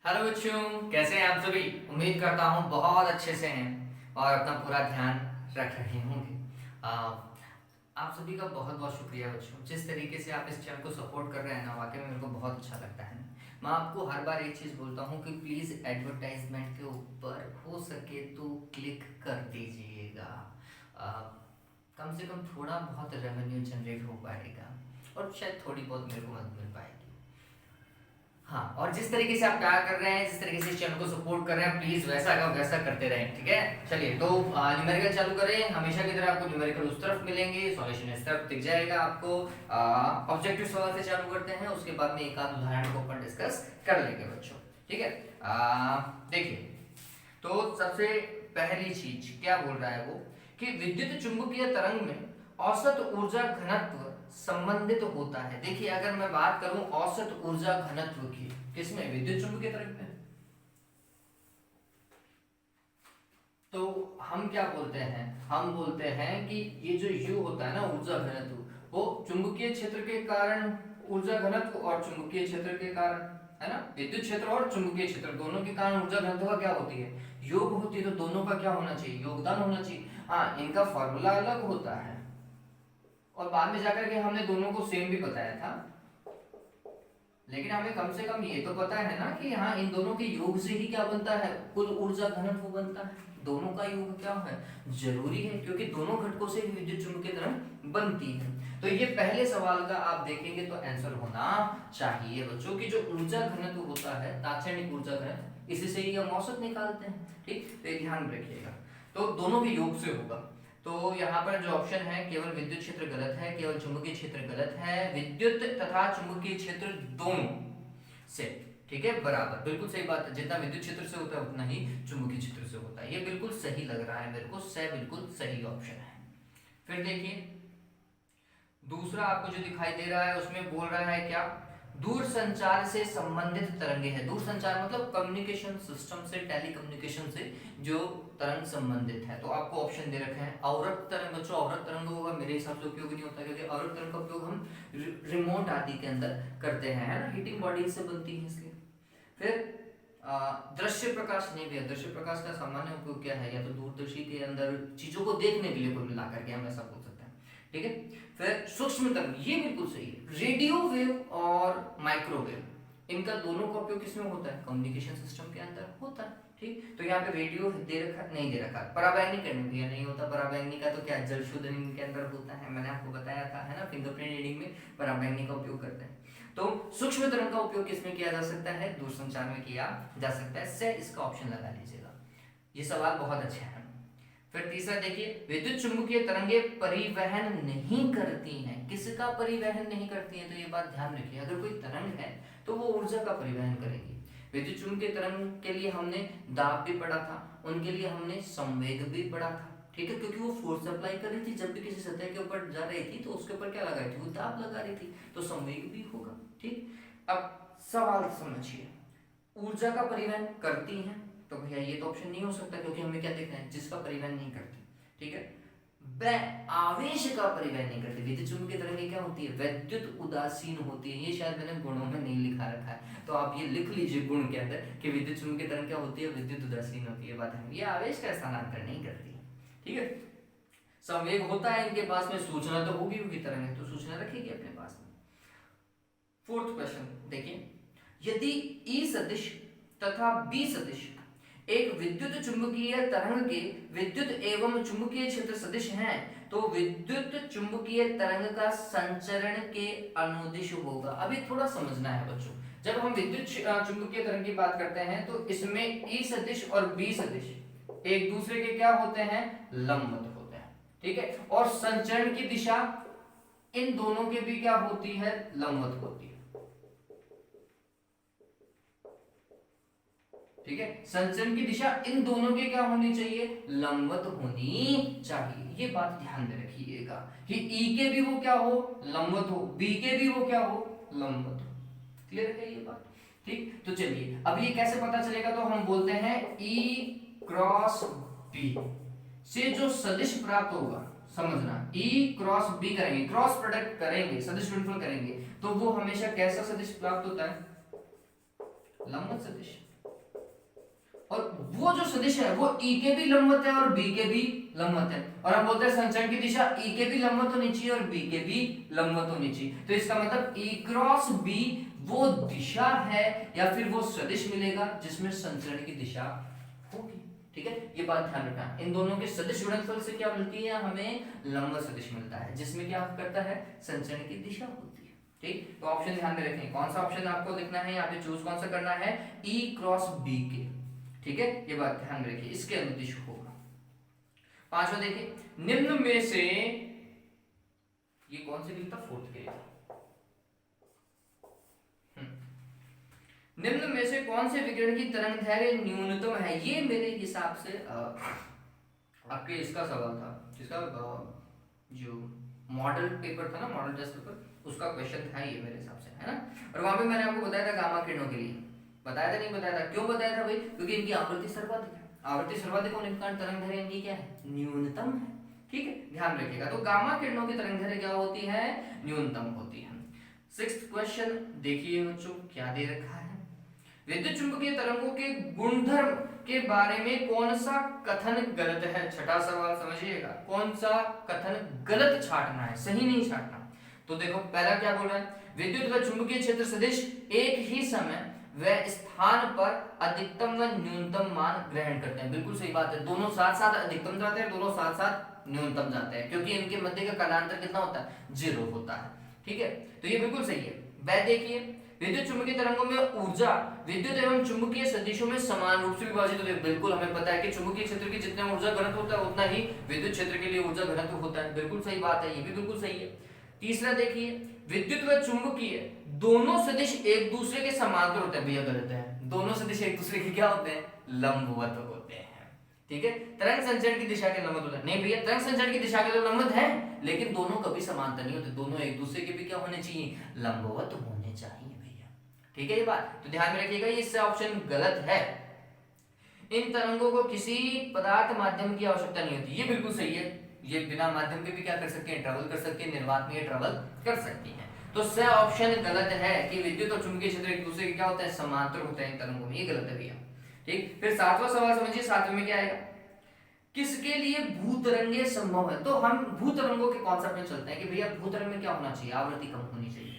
Hello बच्चों, कैसे हैं आप सभी। उम्मीद करता हूँ बहुत अच्छे से हैं और अपना पूरा ध्यान रख रहे होंगे। आ, आप सभी का बहुत बहुत शुक्रिया बच्चों, जिस तरीके से आप इस चैनल को सपोर्ट कर रहे हैं ना, वाकई में मेरे को बहुत अच्छा लगता है। मैं आपको हर बार एक चीज़ बोलता हूँ कि प्लीज़ एडवर्टाइजमेंट के ऊपर हो सके तो क्लिक कर दीजिएगा। आ, कम से कम थोड़ा बहुत रेवेन्यू जनरेट हो पाएगा और शायद थोड़ी बहुत मेरे को मदद मिल पाएगी। हाँ, और जिस तरीके से आप प्यार कर रहे हैं, जिस तरीके से इस चैनल को सपोर्ट कर रहे हैं, प्लीज वैसा का वैसा करते रहें, ठीक है। चलिए तो न्यूमेरिकल चालू करें। हमेशा की तरह आपको न्यूमेरिकल उस तरफ मिलेंगे, सॉल्यूशन इस तरफ दिख जाएगा आपको। ऑब्जेक्टिव सवाल से चालू करते हैं, उसके बाद में एक आध उदाहरण को अपन डिस्कस कर लेंगे बच्चों, ठीक है। देखिए, तो सबसे पहली चीज क्या बोल रहा है वो, कि विद्युत चुंबकीय तरंग में औसत ऊर्जा घनत्व संबंधित होता है। देखिए, अगर मैं बात करूं औसत ऊर्जा घनत्व की, किसमें, विद्युत चुंबकीय तरंग में, तो हम क्या बोलते हैं, हम बोलते हैं कि ये जो U होता है ना, ऊर्जा घनत्व, वो चुंबकीय क्षेत्र के कारण ऊर्जा घनत्व और चुंबकीय क्षेत्र के कारण, है ना, विद्युत क्षेत्र और चुंबकीय क्षेत्र दोनों के कारण ऊर्जा घनत्व का क्या होती है, योग होती है। तो दोनों का क्या होना चाहिए, योगदान होना चाहिए। हाँ, इनका फॉर्मूला अलग होता है और बाद में जाकर के हमने दोनों को सेम भी बताया था, लेकिन हमें कम से कम ये तो पता है ना कि हाँ, इन दोनों के योग से ही क्या बनता है, कुल ऊर्जा घनत्व बनता है। दोनों का योग क्या है, जरूरी है, क्योंकि दोनों घटकों से ही विद्युत चुंबकीय तरंग बनती है। तो ये पहले सवाल का आप देखेंगे तो आंसर होना चाहिए बच्चों की, जो ऊर्जा घनत्व होता है, तात्क्षणिक ऊर्जा घनत्व, इसी से ही हम औसत निकालते हैं, ठीक। तो ये ध्यान रखिएगा, तो दोनों के योग से होगा। तो यहाँ पर जो ऑप्शन है, केवल विद्युत क्षेत्र गलत है, केवल चुंबकीय क्षेत्र गलत है, विद्युत तथा चुंबकीय क्षेत्र दोनों से, ठीक है, बराबर, बिल्कुल सही बात है। जितना विद्युत क्षेत्र से होता है उतना ही चुंबकीय क्षेत्र से होता है। ये बिल्कुल सही लग रहा है मेरे को, से बिल्कुल सही ऑप्शन है। फिर देखिए, दूसरा आपको जो दिखाई दे रहा है उसमें बोल रहा है क्या, दूर संचार से संबंधित तरंगे हैं। दूर संचार मतलब कम्युनिकेशन सिस्टम से, टेलीकम्युनिकेशन से जो तरंग संबंधित है। तो आपको ऑप्शन दे रखे हैं अवरक्त तरंग। बच्चों, अवरक्त तरंग होगा मेरे हिसाब से उपयोग नहीं होता, क्योंकि अवरक्त तरंग का उपयोग हम रिमोट आदि के अंदर करते हैं, है ना, हीटिंग बॉडी से बनती है इसलिए। फिर दृश्य प्रकाश नहीं भैया, दृश्य प्रकाश का सामान्य उपयोग क्या है, या तो दूरदर्शी के अंदर चीजों को देखने के लिए कुल मिलाकर के हम ऐसा बोल सकते हैं, ठीक है। फिर सूक्ष्म तरंग, ये बिल्कुल सही है। रेडियो वेव और माइक्रोवेव, इनका दोनों का उपयोग किसमें होता है, कम्युनिकेशन सिस्टम के अंदर होता है, ठीक। तो यहाँ पे रेडियो दे रखा, नहीं दे रखा। पराबैंगनी करने भैया नहीं होता, पराबैंगनी का तो क्या जल शोधन के अंदर होता है, मैंने आपको बताया था, है ना, फिंगरप्रिंट रीडिंग में पराबैंगनी का उपयोग करते हैं। तो सूक्ष्म तरंग का उपयोग किसमें किया जा सकता है, दूरसंचार में किया जा सकता है, से इसका ऑप्शन लगा लीजिएगा। ये सवाल बहुत अच्छा है। फिर तीसरा देखिए, विद्युत चुंबकीय तरंगे परिवहन नहीं करती हैं। किसका परिवहन नहीं करती हैं, तो ये बात ध्यान रखिए, अगर कोई तरंग है तो वो ऊर्जा का परिवहन करेगी। विद्युत चुंबकीय तरंग के लिए हमने दाब भी पढ़ा था, उनके लिए हमने संवेग भी पढ़ा था, ठीक है, क्योंकि वो फोर्स अप्लाई कर रही थी, जब भी किसी सतह के ऊपर जा रही थी तो उसके ऊपर क्या लगा रही थी, वो दाब लगा रही थी, तो संवेग भी होगा, ठीक। अब सवाल समझिए, ऊर्जा का परिवहन करती हैं, तो भैया ये तो ऑप्शन नहीं हो सकता, क्योंकि हमें क्या देखना है, जिसका परिवहन नहीं करती, ठीक है। वह आवेश का परिवहन नहीं करती। विद्युत चुंबकीय तरंगें क्या होती है, वैद्युत उदासीन होती है। ये शायद मैंने गुणों में नहीं लिखा रखा है, तो आप ये लिख लीजिए गुण के अंदर कि विद्युत चुंबकीय तरंग क्या होती है, विद्युत उदासीन होती है, बात है, ये आवेश का स्थानांतरण नहीं करती है, ठीक है। संवेग होता है इनके पास में, सूचना तो होगी, होगी तरंग तो सूचना रखेगी अपने पास में। फोर्थ क्वेश्चन देखिए, यदि E सदिश तथा B सदिश एक विद्युत चुंबकीय तरंग के विद्युत एवं चुंबकीय क्षेत्र सदिश हैं, तो विद्युत चुंबकीय तरंग का संचरण के अनुदिश होगा। अभी थोड़ा समझना है बच्चों, जब हम विद्युत चुंबकीय तरंग की बात करते हैं तो इसमें E सदिश और B सदिश एक दूसरे के क्या होते हैं, लंबवत होते हैं, ठीक है, और संचरण की दिशा इन दोनों के भी क्या होती है, लंबवत होती है, ठीक है। संचरण की दिशा इन दोनों के क्या होनी चाहिए, लंबवत होनी चाहिए, ये बात ध्यान में रखिएगा कि ई के भी वो क्या हो, लंबवत हो, बी के भी वो क्या हो, लंबवत हो। क्लियर है ये बात, ठीक। तो चलिए, अब ये कैसे पता चलेगा, तो हम बोलते हैं ई क्रॉस बी से जो सदिश प्राप्त होगा, समझना, ई क्रॉस बी करेंगे, क्रॉस प्रोडक्ट करेंगे, सदिश गुणनफल करेंगे, तो वो हमेशा कैसा सदिश प्राप्त होता है, लंबवत सदिश, और वो जो सदिश है वो ई के भी लंबवत है और बी के भी लंबवत है, और हम बोलते हैं संचरण की दिशा ई के भी लंबवत होनी चाहिए और बी के भी लंबवत होनी चाहिए। तो इसका मतलब ई क्रॉस बी वो दिशा है या फिर वो सदिश मिलेगा जिसमें संचरण की दिशा होगी। ठीक है, ये बात ध्यान रखना। इन दोनों के सदिश गुणनफल से क्या मिलती है, हमें लंबवत सदिश मिलता है जिसमें क्या करता है, संचरण की दिशा होती है। ठीक, तो ऑप्शन ध्यान में रखें, कौन सा ऑप्शन आपको लिखना है यहाँ पे, चूज कौन सा करना है, ई क्रॉस बी के। ठीक है, ये बात ध्यान में रखिए, इसके अनुदिश होगा। पांचवा देखिए, निम्न में से ये कौन से लिखता, फोर्थ के, निम्न में से कौन से विकिरण की तरंग दैर्घ्य न्यूनतम है। ये मेरे हिसाब से आपके इसका सवाल था, जिसका जो मॉडल पेपर था ना, मॉडल टेस्ट पेपर, उसका क्वेश्चन था ये मेरे हिसाब से, है ना। और वहां पे मैंने आपको बताया था गामा किरणों के लिए, बताया था नहीं बताया था, क्यों बताया था भाई, क्योंकि इनकी आवृत्ति सर्वाधिक है, आवृत्ति सर्वाधिक होने के कारण तरंग दैर्घ्य इनकी क्या है, न्यूनतम है। ठीक है, ध्यान रखिएगा। तो गामा किरणों की तरंग दैर्घ्य क्या होती है, न्यूनतम होती है। सिक्स्थ क्वेश्चन देखिए बच्चों, क्या दे रखा है, विद्युत चुंबकीय तरंगों के गुणधर्म के बारे में कौन सा कथन गलत है। छठा सवाल समझिएगा, कौन सा कथन गलत छाटना है, सही नहीं छाटना। तो देखो पहला क्या बोल रहा है, विद्युत व चुंबकीय क्षेत्र सदिश एक ही समय व स्थान पर अधिकतम व न्यूनतम मान ग्रहण करते हैं। बिल्कुल सही बात है, दोनों साथ साथ अधिकतम जाते हैं, दोनों साथ साथ न्यूनतम जाते हैं, क्योंकि इनके मध्य का कालांतर कितना होता है, 0 होता है। ठीक है, तो ये बिल्कुल सही है। वह देखिए, विद्युत चुंबकीय तरंगों में ऊर्जा विद्युत एवं चुंबकीय सदिशों में समान रूप से विभाजित होती है। बिल्कुल हमें पता है कि चुंबकीय क्षेत्र की जितना ऊर्जा घनत्व होता है उतना ही विद्युत क्षेत्र के लिए ऊर्जा घनत्व होता है। बिल्कुल सही बात है, ये भी बिल्कुल सही है। तीसरा देखिए, विद्युत व चुंबकीय दोनों सदिश एक दूसरे के समांतर होते हैं। भैया गलत है, दोनों सदिश एक दूसरे के क्या होते हैं, लंबवत होते हैं। ठीक है, तरंग संचरण की दिशा के लंबवत होता है। नहीं भैया, तरंग संचरण की दिशा के तो लंबवत है, लेकिन दोनों कभी समांतर नहीं होते, दोनों एक दूसरे के भी क्या होने चाहिए, लंबवत होने चाहिए भैया। ठीक है, ये बात तो ध्यान में रखिएगा, इससे ऑप्शन गलत है। इन तरंगों को किसी पदार्थ माध्यम की आवश्यकता नहीं होती, ये बिल्कुल सही है। ये बिना माध्यम के भी क्या कर सकते हैं, ट्रेवल कर सकते हैं, निर्वात में ट्रेवल कर सकती हैं। तो स ऑप्शन गलत है कि विद्युत और चुंबकीय क्षेत्र एक दूसरे के क्या होते हैं, समांतर होते हैं इन तरंगों में, ये गलत है भैया। ठीक, फिर सातवां सवाल समझिए, सातवें में क्या आएगा, किसके लिए भूतरंगे संभव है। तो हम भूतरंगों के कॉन्सेप्ट में चलते हैं कि भैया भूतरंग में क्या होना चाहिए, आवृत्ति कम होनी चाहिए,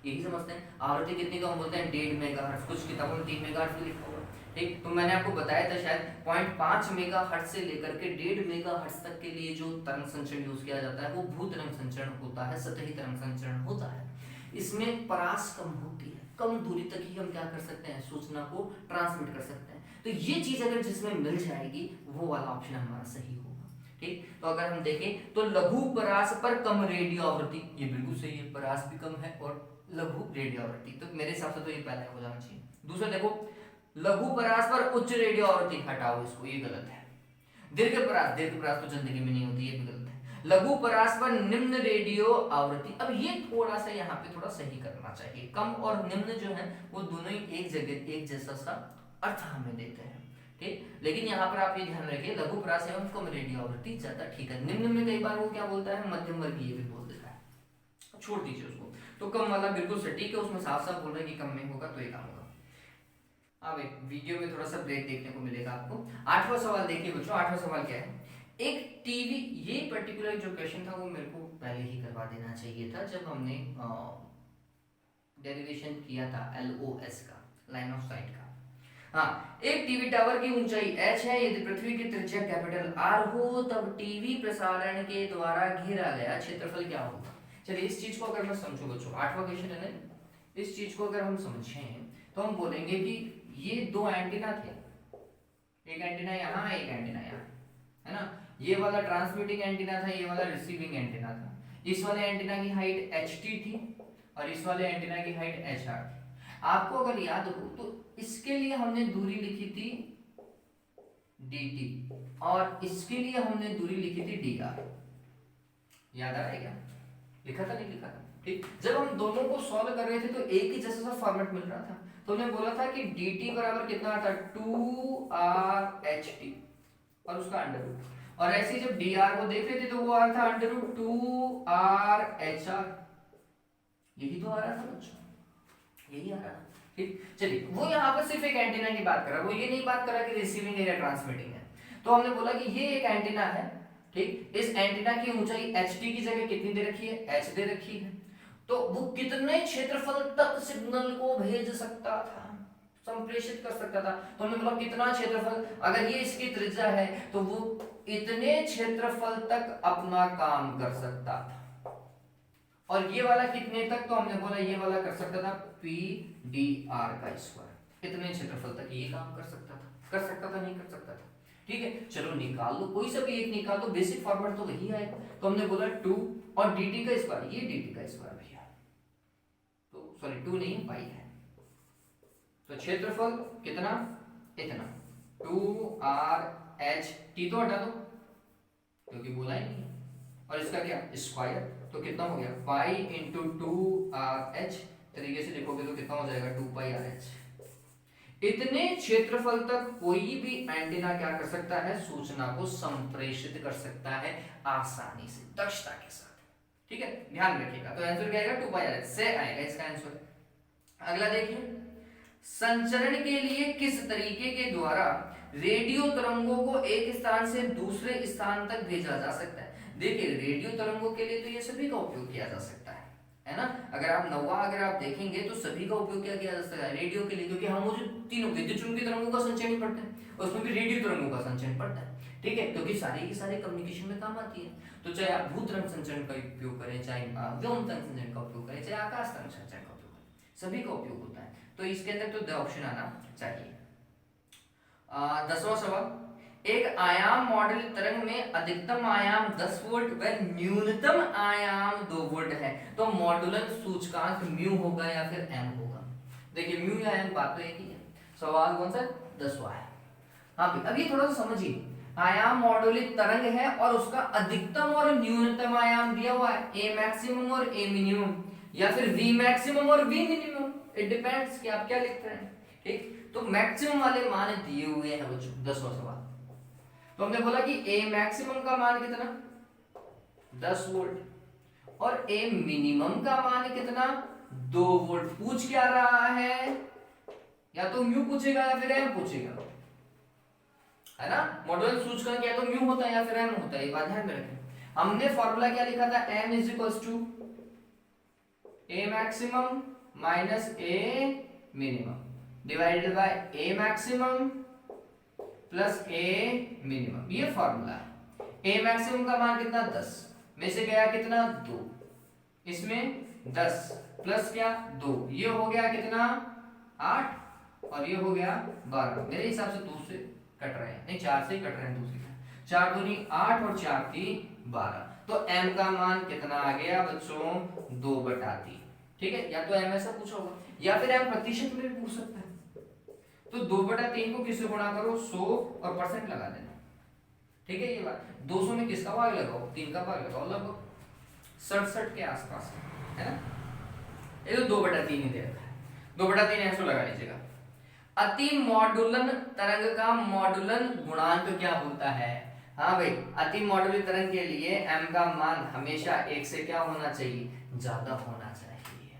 यही समझते हैं। आवृत्ति कितनी कम बोलते हैं, 1.5 मेगाहर्ट्ज, कुछ किताबों में 3 मेगाहर्ट्ज भी लिखा हुआ। ठीक, तो मैंने आपको बताया था शायद 0.5 मेगाहर्ट्ज से लेकर के 1.5 मेगाहर्ट्ज तक के लिए जो तरंग संचरण यूज किया जाता है वो भूतरंग संचरण होता है, सतही तरंग संचरण होता है। इसमें परास कम होती है, कम दूरी तक ही हम क्या कर सकते हैं, सूचना को ट्रांसमिट कर सकते हैं। तो ये चीज अगर जिसमें मिल जाएगी वो वाला ऑप्शन हमारा सही होगा। ठीक, तो अगर हम देखें तो लघु परास पर कम रेडियो आवृत्ति, ये बिल्कुल सही है, परास भी कम है और लघु रेडियो आवृत्ति, तो मेरे हिसाब से तो ये पहला हो जाना चाहिए। दूसरा देखो, लघु परास पर उच्च रेडियो आवृत्ति, हटाओ इसको, ये गलत है। दीर्घ परास तो जिंदगी में नहीं होती, ये भी गलत है। लघु परास पर निम्न रेडियो आवृत्ति, अब ये थोड़ा सा यहाँ पे थोड़ा सही करना चाहिए, कम और निम्न जो है वो दोनों ही एक जगह एक जैसा सा अर्थ हमें देते हैं। ठीक, लेकिन यहाँ पर आप ये ध्यान रखिए, लघु परास एवं कम रेडियो आवृत्ति ज्यादा ठीक है। निम्न में कई बार वो क्या बोलता है, मध्यम वर्गीय भी बोल देता है, छोड़ दीजिए उसको। तो कम वाला बिल्कुल सटीक है, उसमें साफ साफ बोल रहा है कि कम में होगा तो ये काम होगा। अब एक वीडियो में थोड़ा सा ब्रेक देखने को मिलेगा आपको। आठवां सवाल देखिए बच्चों, आठवां सवाल क्या है, एक टीवी, ये पर्टिकुलर जो क्वेश्चन था वो मेरे को पहले ही करवा देना चाहिए था जब हमने डेरिवेशन किया था LOS का, लाइन ऑफ साइट का। हाँ, एक टीवी टावर की ऊंचाई h है, यदि पृथ्वी की त्रिज्या कैपिटल R हो तब टीवी प्रसारण के द्वारा घेरा गया क्षेत्रफल क्या होगा। चलिए इस चीज को अगर मैं समझूं बच्चों, आठवां क्वेश्चन है ना, इस चीज को अगर हम समझें तो हम बोलेंगे कि ये दो एंटीना थे, एक एंटीना यहाँ, एक एंटीना यहाँ, है ना। ये वाला ट्रांसमिटिंग एंटीना था, ये वाला रिसीविंग एंटीना था। इस वाले एंटीना की हाइट HT थी और इस वाले एंटीना की हाइट HR थी। आपको अगर याद हो तो इसके लिए हमने दूरी लिखी थी DT और इसके लिए हमने दूरी लिखी थी DR। याद आ रहा है क्या, लिखा था नहीं लिखा था। ठीक, जब हम दोनों को सॉल्व कर रहे थे तो एक ही जैसा सा फॉर्मेट मिल रहा था, तो हमने बोला था कि dt बराबर कितना आता है, 2RHT और उसका अंडर रूट, और ऐसे ही जब dr को देख रहे थे तो वो आ रहा था अंडर रूट 2RHR, यही तो आ रहा था बच्चों, यही आ रहा था। ठीक, चलिए वो यहाँ पर सिर्फ एक एंटीना की बात कर रहा है, वो ये नहीं बात कर रहा कि रिसीविंग है या ट्रांसमिटिंग है। तो हमने बोला कि ये एक एंटीना है, ठीक, इस एंटीना की ऊंचाई एच टी की जगह कितनी दे रखी है, एच दे रखी है। तो वो कितने क्षेत्रफल तक सिग्नल को भेज सकता था, संप्रेषित कर सकता था। तो हमने बोला कितना क्षेत्रफल, अगर ये इसकी त्रिज्या है तो वो इतने क्षेत्रफल तक अपना काम कर सकता था। और ये वाला कितने तक, तो हमने बोला ये वाला कर सकता था पी डी आर का स्क्वायर, इतने क्षेत्रफल तक ये काम कर सकता था, नहीं कर सकता था। ठीक है, चलो निकाल लो, कोई सा भी एक निकाल दो, बेसिक फॉर्मूला तो वही आएगा। तो हमने बोला 2 और dt का स्क्वायर, ये dt का स्क्वायर भैया, तो सॉरी 2 नहीं पाई है। तो क्षेत्रफल कितना, इतना 2r h, t तो हटा दो क्योंकि बोला ही नहीं, और इसका क्या स्क्वायर, तो कितना हो गया पाई इंटू 2r h, तरीके से लिखोगे तो कितना हो जाएगा 2 पाई r h। इतने क्षेत्रफल तक कोई भी एंटीना क्या कर सकता है, सूचना को संप्रेषित कर सकता है आसानी से, दक्षता के साथ। ठीक है, ध्यान रखिएगा। तो आंसर क्या आएगा 2 पाई r h से आएगा इसका आंसर। अगला देखिए, संचरण के लिए किस तरीके के द्वारा रेडियो तरंगों को एक स्थान से दूसरे स्थान तक भेजा जा सकता है। देखिए रेडियो तरंगों के लिए तो ये सभी का उपयोग किया जा सकता है ना। अगर आप नौवा अगर आप देखेंगे तो सभी का उपयोग क्या किया जा सकता है रेडियो के लिए, क्योंकि हम वो जो तीनों विद्युत चुंबकीय तरंगों का संचयन ही पढ़ते हैं, उसमें भी रेडियो तरंगों का संचयन पड़ता है। ठीक है, क्योंकि सारे की सारे कम्युनिकेशन में काम आती है। तो चाहे आप भू तरंग संचरण का उपयोग करें, चाहे व्योम तरंग संचरण का उपयोग करें, चाहे आकाश तरंग संचरण का उपयोग करें, सभी का उपयोग होता है। तो इसके अंदर तो द ऑप्शन आना चाहिए। 10वां सवाल, एक आयाम मॉडल तरंग में अधिकतम आयाम 10 वोल्ट व न्यूनतम आयाम 2 वोल्ट है, तो मॉडुलन सूचकांक म्यू होगा या फिर एम होगा। देखिए म्यू या एम बात तो एक ही है। सवाल कौन सा, 10वां है। हाँ भाई अब ये थोड़ा सा समझिए, आयाम मॉडुलित तरंग है और उसका अधिकतम और न्यूनतम आयाम दिया हुआ है, ए मैक्सिमम और ए मिनिमम, या फिर वी मैक्सिमम और वी मिनिमम, इट डिपेंड्स कि आप क्या लिख रहे हैं। ठीक, तो मैक्सिमम वाले मान दिए हुए हैं बच्चों। 10वां सवाल, तो हमने बोला कि ए मैक्सिमम का मान कितना 10 वोल्ट और ए मिनिमम का मान कितना 2 वोल्ट। पूछ क्या रहा है, या तो म्यू पूछेगा या फिर एम पूछेगा, है ना। मॉडुलन सूचकांक या तो म्यू होता है या फिर एम होता है, ये बात ध्यान में रखें। हमने फॉर्मूला क्या लिखा था, m is equals to A maximum minus A minimum divided by A maximum plus A minimum, ये फॉर्मूला है। ए मैक्सिमम का मान कितना 10 में से गया कितना 2, इसमें 10 प्लस क्या 2, ये हो गया कितना 8 और ये हो गया 12। मेरे हिसाब से 2 से कट रहे हैं, नहीं 4 से ही कट रहे हैं, दूसरी 4 दूनी 8 और 4 की 12। तो m का मान कितना आ गया बच्चों 2/3। ठीक है, या तो m ऐसा पूछा होगा या फिर m प्रतिशत में भी पूछ सकता है। तो 2/3 को किससे गुणा करो 100 और परसेंट लगा देना। ठीक है, ये बात 200 में किसका भाग लगाओ 3 का भाग लगाओ, लगभग 67 के आसपास है ना। ये तो 2/3 ही दे रखा है, 2/3 ऐसे लगा लीजिएगा। अति मॉडुलन तरंग का मॉडुलन गुणांक क्या होता है। हाँ भाई, अति मॉडुलन तरंग के लिए m का मान हमेशा 1 से क्या होना चाहिए, ज्यादा होना चाहिए।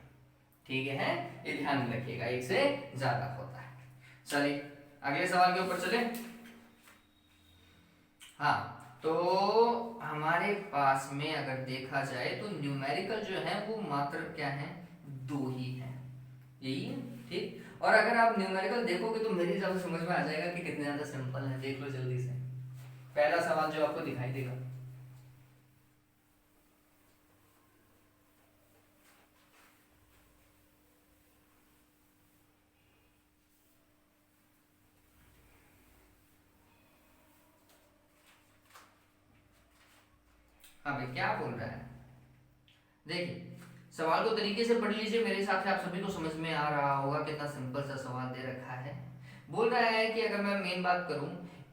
ठीक है, ये ध्यान में रखिएगा, 1 से ज्यादा होता है। चलिए अगले सवाल के ऊपर चले। हाँ, तो हमारे पास में अगर देखा जाए तो न्यूमेरिकल जो है वो मात्र क्या है 2 ही है, यही है। ठीक, और अगर आप न्यूमेरिकल देखोगे तो मेरे हिसाब से समझ में आ जाएगा कि कितने ज्यादा सिंपल है। देख लो जल्दी से, पहला सवाल जो आपको दिखाई देगा, हाँ भाई क्या बोल रहा है। देखिए सवाल को तरीके से पढ़ लीजिए, मेरे हिसाब से आप सभी को समझ में आ रहा होगा कितना सिंपल सा सवाल दे रखा है। बोल रहा है कि अगर मैं मेन बात करूं,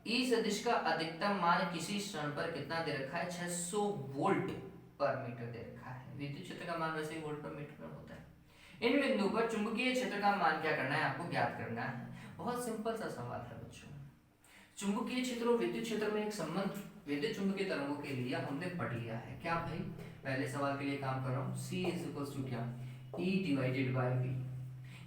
ई सदिश का अधिकतम मान किसी क्षण पर कितना दे रखा है 600 वोल्ट पर मीटर दे रखा है। विद्युत क्षेत्र का मान वैसे ही वोल्ट पर मीटर में होता है। इन बिंदु पर चुंबकीय क्षेत्र का मान क्या करना है, आपको ज्ञात करना है। बहुत सिंपल सा सवाल है बच्चों। चुंबकीय क्षेत्र और विद्युत क्षेत्र में एक संबंध विद्युत चुंबकीय तरंगों के लिए हमने पढ़ लिया है। क्या भाई, पहले सवाल के लिए काम कर रहा हूँ, C इज इक्वल टू क्या E डिवाइडेड बाय V।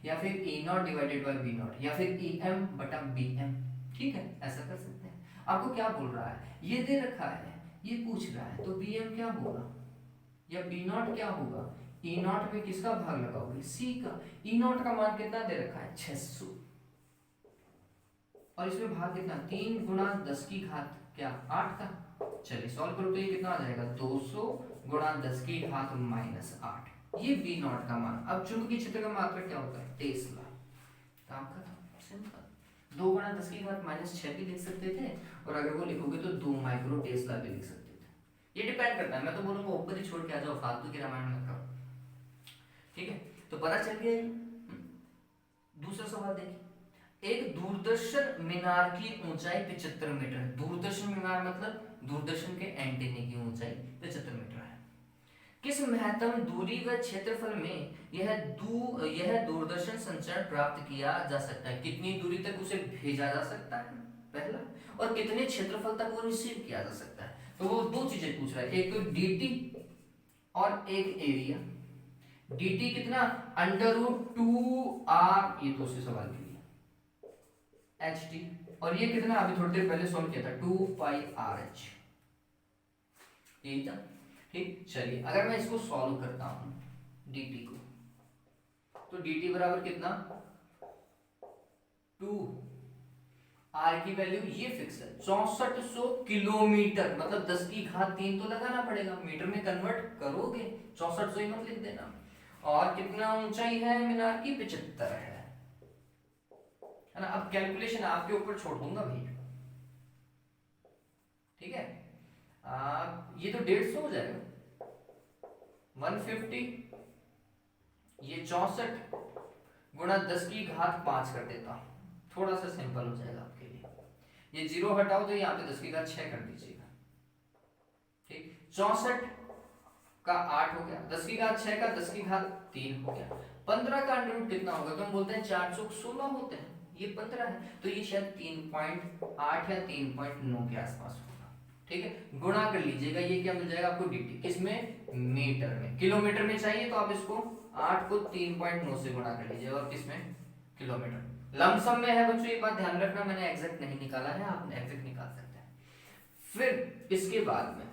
या फिर E not divided by B not, या फिर ई एम बटा बी एम। ठीक है, ऐसा कर सकते हैं। आपको क्या बोल रहा है, ये दे रखा है, ये पूछ रहा है, तो बी एम क्या होगा या बी नॉट क्या होगा, ई नॉट में किसका भाग लगाओगे, सी का। ई नॉट का मान कितना दे रखा है 600, और इसमें भाग कितना 3 गुणा 10 की घात क्या 8 का। चलिए सॉल्व करो तो ये कितना आ जाएगा 200 गुणा 10 की घात -8, ये बी नॉट का मान। अब चुंबकीय क्षेत्र का मात्रक क्या होता है, टेस्ला। काम खत्म, सिंपल। 2 गुणा 10 की घात -6 भी लिख सकते थे, और अगर वो लिखोगे तो 2 माइक्रो टेस्ला भी लिख सकते थे। ये डिपेंड करता है, मैं तो बोलूंगा ऊपर ही छोड़ के आ जाओ, फालतू की रामायण मत करो। ठीक है, तो पता चल गया। दूसरा सवाल देखिए, एक दूरदर्शन मीनार की ऊंचाई 75 मीटर। दूरदर्शन मीनार मतलब दूरदर्शन के एंटीने की ऊंचाई 75 मीटर है। किस महत्तम दूरी व क्षेत्रफल में यह दूरदर्शन संचार प्राप्त किया जा सकता है। कितनी दूरी तक उसे भेजा जा सकता है पहला, और कितने क्षेत्रफल तक वो रिसीव किया जा सकता है। तो वो दो चीजें पूछ रहा है, एक तो dt और एक एरिया। dt कितना √2r, ये दूसरे सवाल के लिए ht, और ये कितना अभी थोड़ी देर पहले सॉल्व किया था 2πrh, यही था। ठीक, चलिए अगर मैं इसको सॉल्व करता हूं dt को, तो dt बराबर कितना 2, r की वैल्यू ये फिक्स है 6400 किलोमीटर, मतलब 10 की घात 3 तो लगाना पड़ेगा, मीटर में कन्वर्ट करोगे 6400 ही मत लिख देना। और कितना ऊंचाई है मीनार की 75 है ना। अब कैलकुलेशन आपके ऊपर छोड़ दूंगा भाई, ठीक है। ये तो 150 हो जाएगा, 150, ये 64 गुणा 10 की घात 5 कर देता हूं, थोड़ा सा सिंपल हो जाएगा आपके लिए। ये 0 हटाओ तो यहाँ पे 10 की घात 6 कर दीजिएगा। ठीक, 64 का 8 हो गया, 10 की घात 6 का 10 की घात 3 हो गया। 15 का अंडर कितना होगा, तो हम बोलते हैं 4 चौक 16 होते हैं, ये 15 है, तो ये शायद 3.8 या 3.9 के आसपास होगा। ठीक है, गुणा कर लीजिएगा, ये क्या मिल जाएगा आपको dt, किसमें मीटर में। किलोमीटर में चाहिए तो आप इसको 8 को 3.9 से गुणा कर लीजिएगा, और किसमें किलोमीटर। लमसम में है बच्चों, ये बात ध्यान रखना, मैंने एग्जैक्ट नहीं निकाला है, आप एग्जैक्ट निकाल सकते हैं। फिर इसके बाद में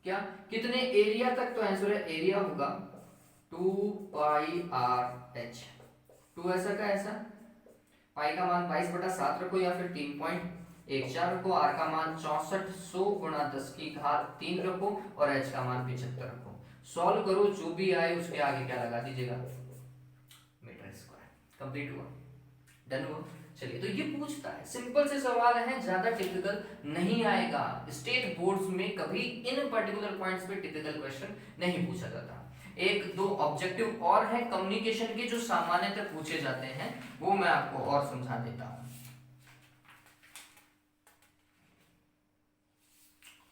क्या, कितने एरिया तक, तो आंसर है एरिया होगा 2πrh। 2 ऐसा का ऐसा, पाई का मान 22/7 रखो या फिर 3.14 रखो, आर का मान 6400 गुणा 10 की घात 3 रखो, और एच का मान 75 रखो। सॉल्व करो, जो भी आए उसके आगे क्या लगा दीजिएगा, मीटर स्क्वायर। कंप्लीट हुआ, डन हुआ। चलिए, तो ये पूछता है, सिंपल से सवाल है, ज्यादा टिपिकल नहीं आएगा। स्टेट बोर्ड्स में कभी इन पर्टिकुलर पॉइंट्स पे टिपिकल क्वेश्चन नहीं पूछा जाता। एक दो ऑब्जेक्टिव और है कम्युनिकेशन के जो सामान्यतः पूछे जाते हैं, वो मैं आपको और समझा देता हूं।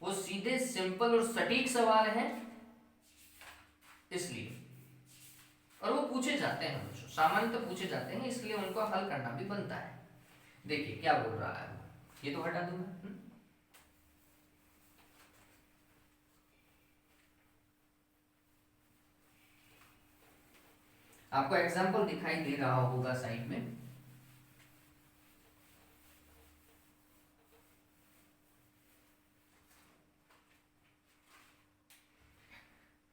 वो सीधे सिंपल और सटीक सवाल है इसलिए, और वो पूछे जाते हैं बच्चों, सामान्यतः पूछे जाते हैं, इसलिए उनको हल करना भी बनता है। देखिए क्या बोल रहा है, ये तो हटा दूंगा। आपको एग्जाम्पल दिखाई दे रहा होगा साइड में।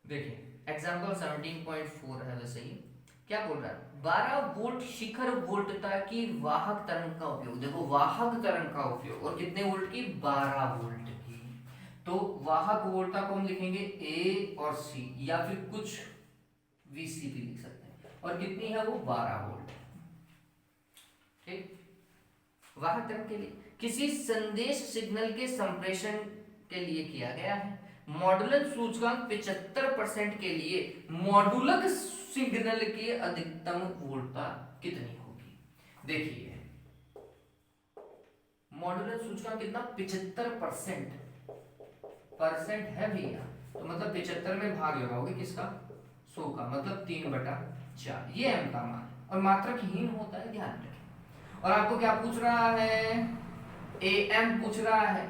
देखिए एग्जाम्पल 17.4 है, वैसे ही क्या बोल रहा है, 12 वोल्ट शिखर वोल्टता की वाहक तरंग का उपयोग। देखो वाहक तरंग का उपयोग, और कितने वोल्ट की, 12 वोल्ट की। तो वाहक वोल्टता को हम लिखेंगे A और C, या फिर कुछ VC भी लिख सकते हैं, और कितनी है वो 12 वोल्ट। ठीक, वाहक तरंग के लिए किसी संदेश सिग्नल के संप्रेषण के लिए किया गया है। मॉडुलक सूचकांक 75% के लिए मॉडुलक सिग्नल की अधिकतम वोल्टता कितनी होगी। देखिए मॉडुलक सूचकांक कितना, 75% परसेंट है भैया, तो मतलब 75 में भाग लगाओगे किसका, 100 का, मतलब 3/4, ये m का मान, और मात्रकहीन होता है, ध्यान रखें। और आपको क्या पूछ रहा है, am पूछ रहा है,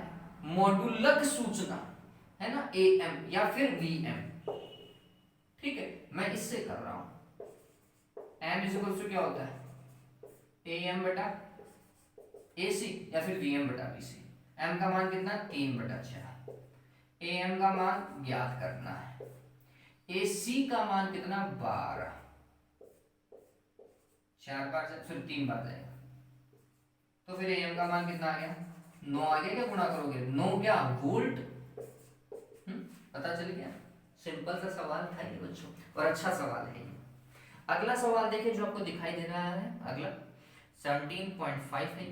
मॉडुलक सूचना है ना, am या फिर vm। ठीक है, मैं इससे कर रहा हूं, एम इज इक्वल टू क्या होता है, ए एम बटा ए सी या फिर वी एम बटा वी सी। एम का मान कितना, 3/4। ए एम का मान ज्ञात करना है, ए सी का मान कितना, 12। 4 बार फिर 3 बार जाएगा, तो फिर ए एम का मान कितना आ गया, 9 आ गया। क्या गुणा करोगे, 9 क्या वोल्ट, पता चल गया। सिंपल सा सवाल था ये बच्चों, और अच्छा सवाल है ये। अगला सवाल देखिए जो आपको दिखाई दे रहा है, अगला 17.5 है।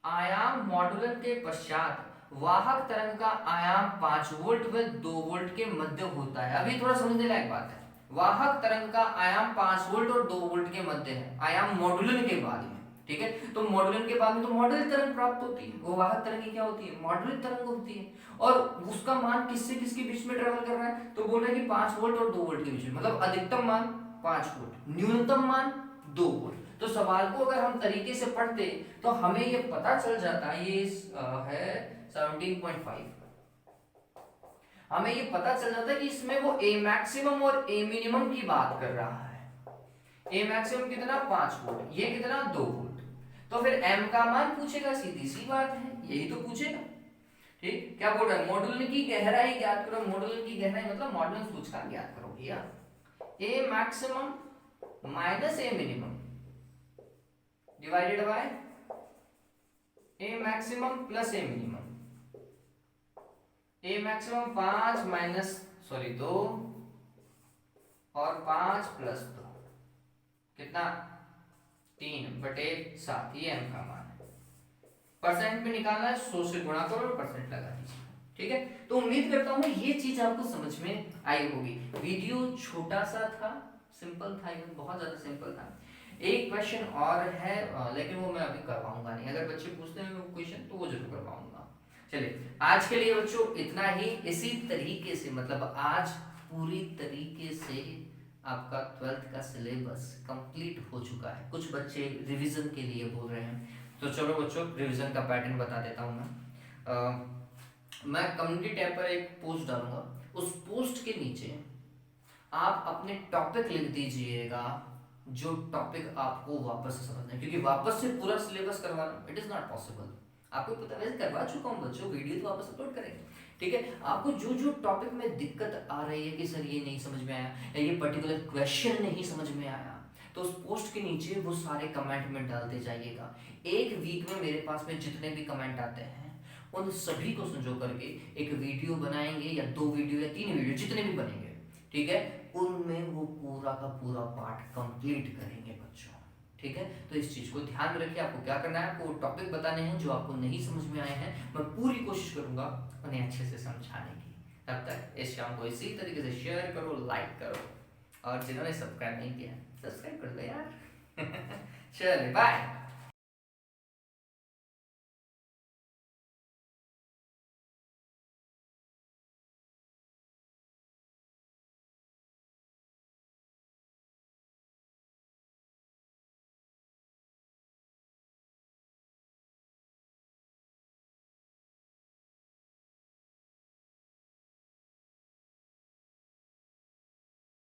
आयाम मॉड्यूलन के पश्चात वाहक तरंग का आयाम 5 वोल्ट व 2 वोल्ट के मध्य होता है। अभी थोड़ा समझने लायक बात है, वाहक तरंग का आयाम 5 वोल्ट और 2 वोल्ट के मध्य है, आयाम मॉड्यूलन के बाद में, ठीक है। तो मॉड्यूलन के बाद में तो मॉड्यूलित तरंग प्राप्त होती है, वो वाहक तरंग की क्या होती है, मॉड्यूलित तरंग होती है। और उसका मान किससे किसके बीच में ट्रेवल कर रहा है, तो बोल रहे हैं कि 5 वोल्ट और 2 वोल्ट के बीच में, मतलब अधिकतम मान 5 वोल्ट, न्यूनतम मान 2 वोल्ट। तो सवाल को अगर हम तरीके से पढ़ते तो हमें ये पता चल जाता, ये है 17.5, हमें ये पता चल जाता है कि इसमें वो ए मैक्सिमम और ए मिनिमम की बात कर रहा है। ए मैक्सिमम कितना, 5 वोल्ट, ये कितना, 2 वोल्ट। तो फिर एम का मान पूछेगा, सीधी सी बात है, यही तो पूछेगा, ठीक। क्या बोल रहा है, मॉड्यूल की गहराई ज्ञात करो। मॉड्यूल की गहराई मतलब मॉड्यूल सूचकांक ज्ञात करो भैया। A maximum minus A minimum divided by A maximum plus A minimum. A maximum 5 minus 2 और 5 प्लस 2 कितना, 3/7, ये एम का मान है। परसेंट में निकालना है, 100 से गुणा करो और परसेंट लगा दीजिए, ठीक है। तो उम्मीद करता हूँ ये चीज आपको समझ में आई होगी। वीडियो छोटा सा था, सिंपल था, ये बहुत ज्यादा सिंपल था। एक क्वेश्चन और है, लेकिन वो मैं अभी करवाऊंगा नहीं, अगर बच्चे पूछते हैं क्वेश्चन तो वो जरूर करवाऊंगा। चलिए आज के लिए बच्चों इतना ही। इसी तरीके से मतलब आज पूरी तरीके से आपका 12th का सिलेबस कंप्लीट हो चुका है। कुछ बच्चे रिवीजन के लिए बोल रहे हैं, तो चलो बच्चों रिवीजन का पैटर्न बता देता हूँ मैं कम्युनिटी टैब पर एक पोस्ट डालूंगा, उस पोस्ट के नीचे आप अपने टॉपिक लिख दीजिएगा, जो टॉपिक आपको वापस से समझना है, क्योंकि वापस से पूरा सिलेबस करवाना इट इज नॉट पॉसिबल। आपको पता है, वैसे करवा चुका हूँ बच्चों, वीडियो तो वापस अपलोड करेंगे, ठीक है। आपको जो जो टॉपिक में दिक्कत आ रही है कि सर ये नहीं समझ में आया या ये पर्टिकुलर क्वेश्चन नहीं समझ में आया, तो उस पोस्ट के नीचे वो सारे कमेंट में डालते जाइएगा। एक वीक में मेरे पास में जितने भी कमेंट आते हैं उन सभी को संजो करके एक वीडियो बनाएंगे, या 2 वीडियो या 3 वीडियो जितने भी बनेंगे, ठीक है, उनमें वो पूरा का पूरा पार्ट कंप्लीट करेंगे बच्चों, ठीक है। तो इस चीज को ध्यान में रखिए। आपको क्या करना है, आपको टॉपिक बताने हैं जो आपको नहीं समझ में आए हैं, मैं पूरी कोशिश करूंगा उन्हें अच्छे से समझाने की। तब तक इस शाम को इसी तरीके से शेयर करो, लाइक करो, और जिन्होंने सब्सक्राइब नहीं किया सब्सक्राइब कर दो यार। चलिए बाय।